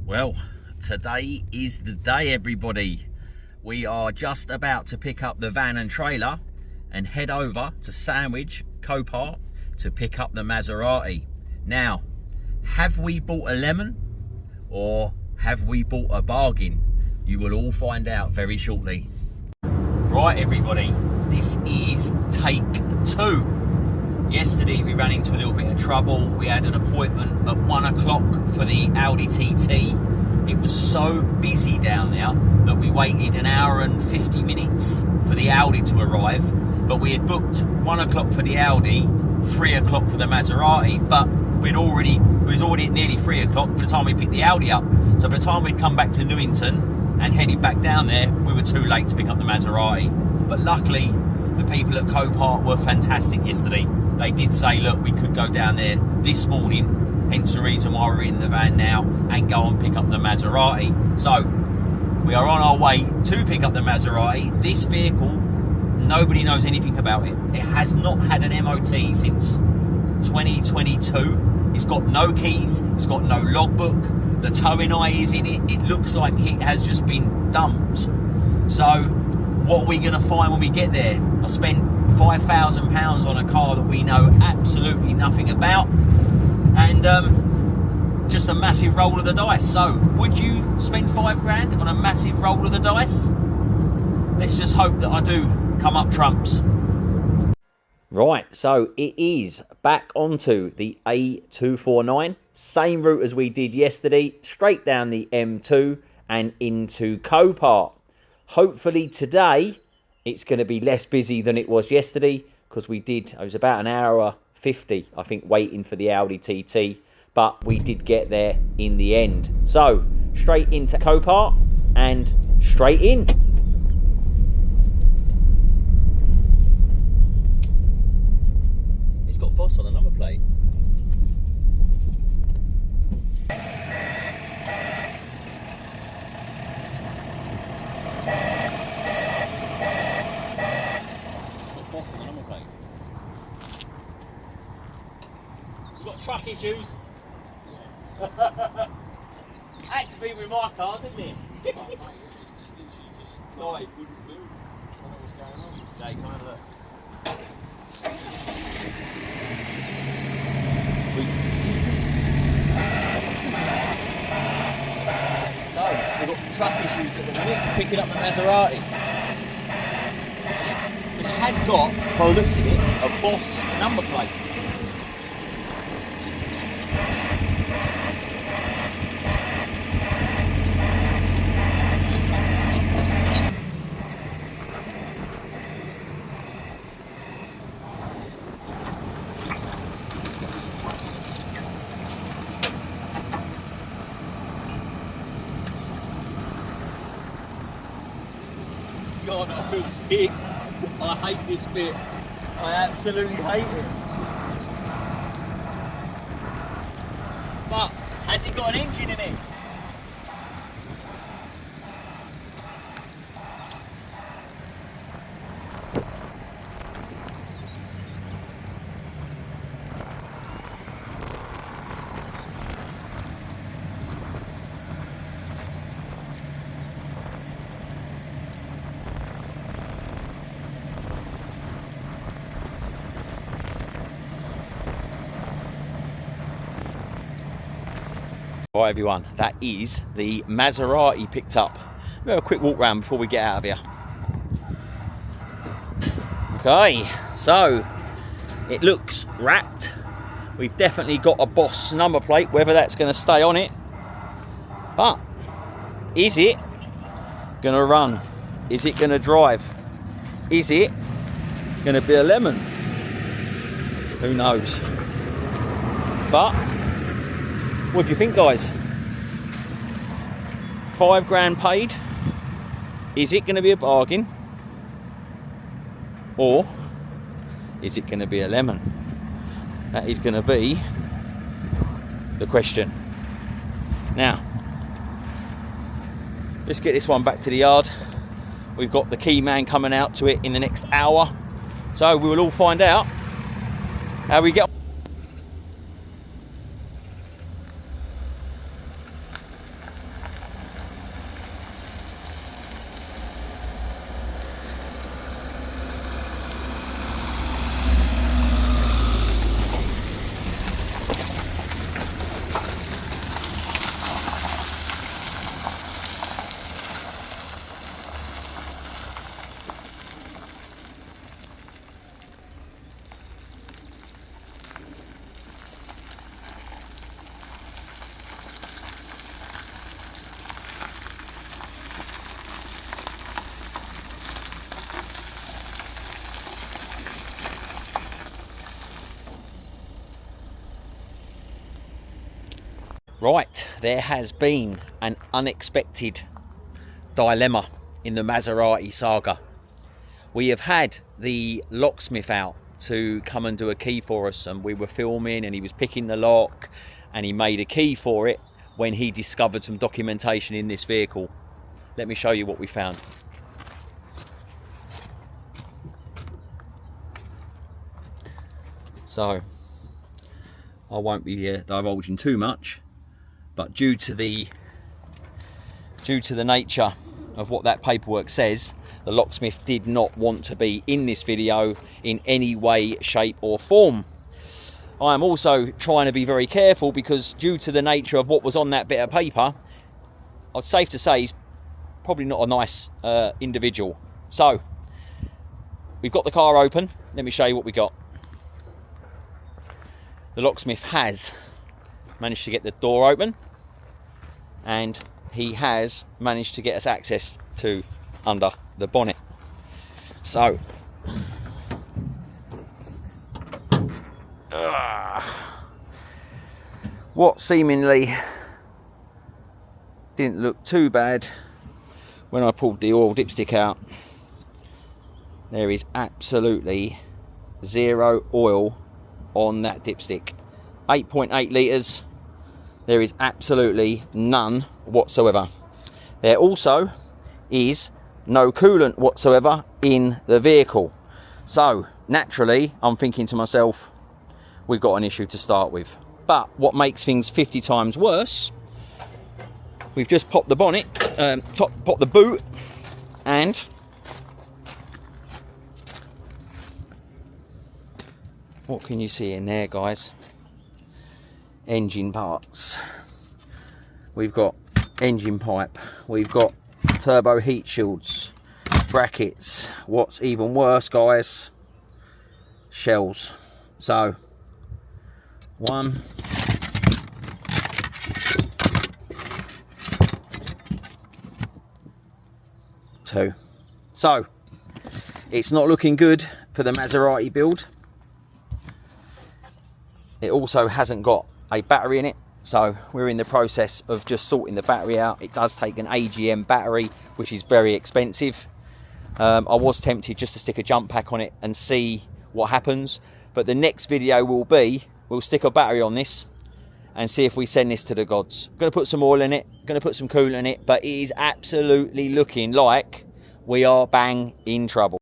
Well, today is the day, everybody. We are just about to pick up the van and trailer and head over to Sandwich, Copart, to pick up the Maserati. Now, have we bought a lemon or have we bought a bargain? You will all find out very shortly. Right, everybody, this is take 2. Yesterday we ran into a little bit of trouble. We had an appointment at 1 o'clock for the Audi TT. It was so busy down there that we waited an hour and 50 minutes for the Audi to arrive. But we had booked 1 o'clock for the Audi, 3 o'clock for the Maserati. But it was already at nearly 3 o'clock by the time we picked the Audi up. So by the time we'd come back to Newington and headed back down there, we were too late to pick up the Maserati. But luckily, the people at Copart were fantastic yesterday. They did say, look, we could go down there this morning, hence the reason why we're in the van now, and go and pick up the Maserati. So, we are on our way to pick up the Maserati. This vehicle, nobody knows anything about it. It has not had an MOT since 2022. It's got no keys, it's got no logbook. The towing eye is in it. It looks like it has just been dumped. So, what are we going to find when we get there? I spent £5,000 on a car that we know absolutely nothing about, and just a massive roll of the dice. So, would you spend £5 on a massive roll of the dice? Let's just hope that I do come up trumps. Right, so it is back onto the A249, same route as we did yesterday, straight down the M2 and into Copart. Hopefully today it's going to be less busy than it was yesterday, because it was about an hour 50, I think, waiting for the Audi TT, but we did get there in the end. So, straight into Copart and straight in. It's got Boss on the number plate. Truck issues. Had to be with my car, didn't it? It's just literally just died, wouldn't move. I don't know what's going on. Jake, come over there. So, we've got truck issues at the minute, picking up the Maserati. But it has got, by the looks of it, a Boss number plate. God, I feel sick. I hate this bit. I absolutely hate it. But has it got an engine in it? Right, everyone, that is the Maserati picked up. We'll have a quick walk round before we get out of here. Okay, so it looks wrapped. We've definitely got a Boss number plate, whether that's going to stay on it. But is it going to run? Is it going to drive? Is it going to be a lemon? Who knows? But what do you think, guys? £5 paid. Is it going to be a bargain? Or is it going to be a lemon? That is going to be the question. Now, let's get this one back to the yard. We've got the key man coming out to it in the next hour. So we will all find out how we get on. Right, there has been an unexpected dilemma in the Maserati saga. We have had the locksmith out to come and do a key for us, and we were filming and he was picking the lock and he made a key for it when he discovered some documentation in this vehicle. Let me show you what we found. So I won't be divulging too much, but due to the nature of what that paperwork says, the locksmith did not want to be in this video in any way, shape or form. I am also trying to be very careful because due to the nature of what was on that bit of paper, it's safe to say he's probably not a nice individual. So we've got the car open. Let me show you what we got. The locksmith has managed to get the door open, and he has managed to get us access to under the bonnet. So what seemingly didn't look too bad when I pulled the oil dipstick out, there is absolutely zero oil on that dipstick. 8.8 litres, there is absolutely none whatsoever. There also is no coolant whatsoever in the vehicle. So naturally I'm thinking to myself, we've got an issue to start with. But what makes things 50 times worse, we've just popped the bonnet, popped the boot, and what can you see in there, guys? Engine parts. We've got engine pipe, we've got turbo heat shields, brackets. What's even worse, guys, shells. So 1, 2. So it's not looking good for the Maserati build. It also hasn't got a battery in it, so we're in the process of just sorting the battery out. It does take an AGM battery, which is very expensive. I was tempted just to stick a jump pack on it and see what happens, but the next video will be, we'll stick a battery on this and see if we send this to the gods. I'm going to put some oil in it, going to put some coolant in it, but it is absolutely looking like we are bang in trouble.